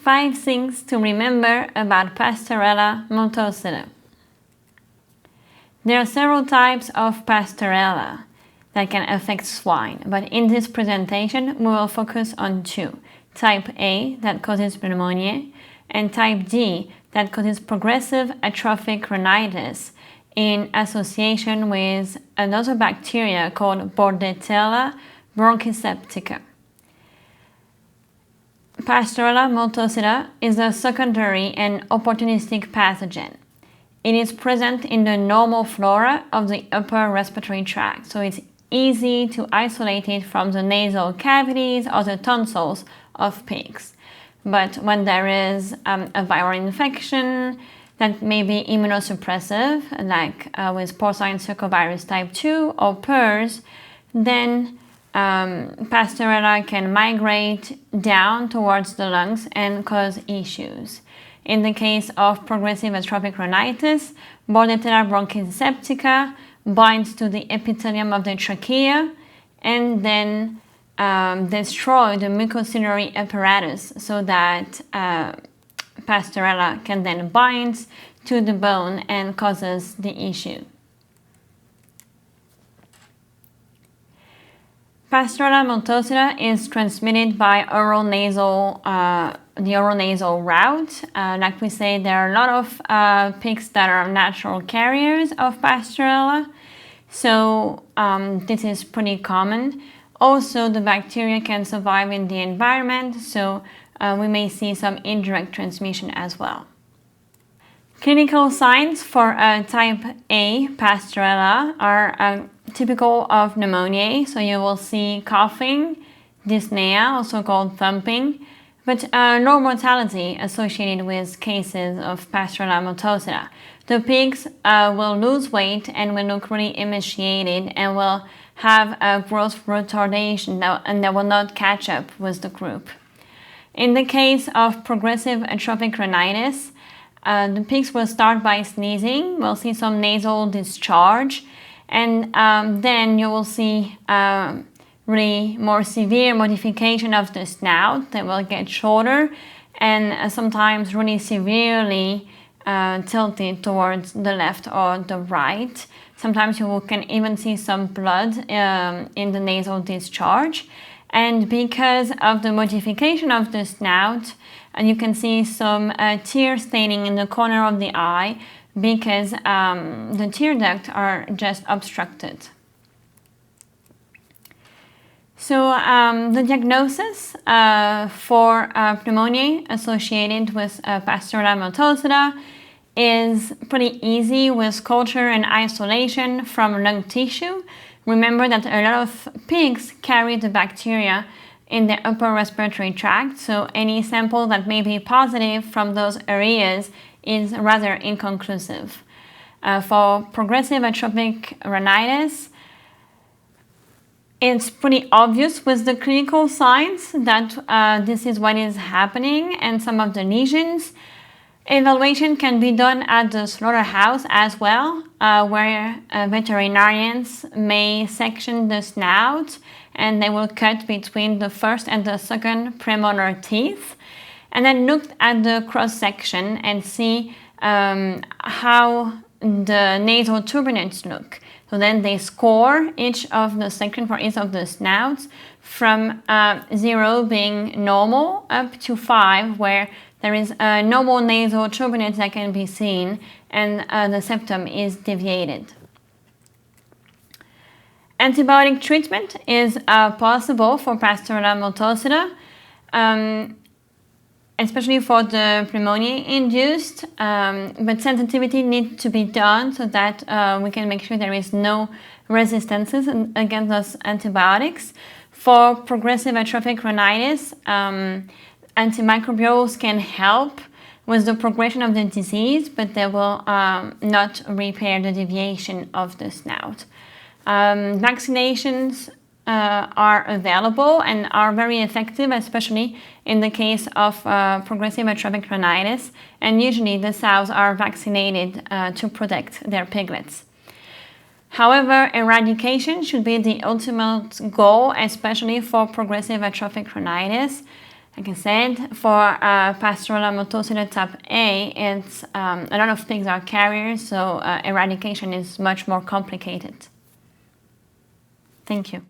5 things to remember about Pasteurella Multocida. There are several types of Pasteurella that can affect swine, but in this presentation we will focus on 2. Type A, that causes pneumonia, and type D, that causes progressive atrophic rhinitis in association with another bacteria called Pasteurella bronchoseptica. Pasteurella multocida is a secondary and opportunistic pathogen. It is present in the normal flora of the upper respiratory tract, so it's easy to isolate it from the nasal cavities or the tonsils of pigs. But when there is a viral infection that may be immunosuppressive, like with porcine circovirus type 2 or PRRS, then Pasteurella can migrate down towards the lungs and cause issues. In the case of progressive atrophic rhinitis, Pasteurella bronchoseptica binds to the epithelium of the trachea and then destroy the mucociliary apparatus so that Pasteurella can then bind to the bone and causes the issue. Pasteurella multocida is transmitted by the oral nasal route. Like we say, there are a lot of pigs that are natural carriers of Pasteurella, so this is pretty common. Also, the bacteria can survive in the environment, so we may see some indirect transmission as well. Clinical signs for type A Pasteurella are typical of pneumonia, so you will see coughing, dyspnea, also called thumping, but low mortality associated with cases of Pasteurella multocida. The pigs will lose weight and will look really emaciated and will have a growth retardation and they will not catch up with the group. In the case of progressive atrophic rhinitis, the pigs will start by sneezing, we'll see some nasal discharge, and then you will see really more severe modification of the snout. They will get shorter and sometimes really severely tilted towards the left or the right. Sometimes you can even see some blood in the nasal discharge. And because of the modification of the snout, you can see some tear staining in the corner of the eye because the tear ducts are just obstructed. So the diagnosis for pneumonia associated with Pasteurella multocida is pretty easy with culture and isolation from lung tissue. Remember that a lot of pigs carry the bacteria in the upper respiratory tract, so any sample that may be positive from those areas is rather inconclusive. For progressive atrophic rhinitis, it's pretty obvious with the clinical signs that this is what is happening and some of the lesions. Evaluation can be done at the slaughterhouse as well, where veterinarians may section the snout and they will cut between the first and the second premolar teeth and then look at the cross-section and see how the nasal turbinates look. So then they score each of the section for each of the snouts from 0 being normal up to 5, where there is a normal nasal turbinate that can be seen and the septum is deviated. Antibiotic treatment is possible for Pasteurella multocida, especially for the pneumonia-induced, but sensitivity needs to be done so that we can make sure there is no resistances against those antibiotics. For progressive atrophic rhinitis, antimicrobials can help with the progression of the disease, but they will not repair the deviation of the snout. Vaccinations are available and are very effective, especially in the case of progressive atrophic rhinitis, and usually the sows are vaccinated to protect their piglets. However, eradication should be the ultimate goal, especially for progressive atrophic rhinitis. Like I said, for Pasteurella Multocida type A, it's a lot of pigs are carriers, so eradication is much more complicated. Thank you.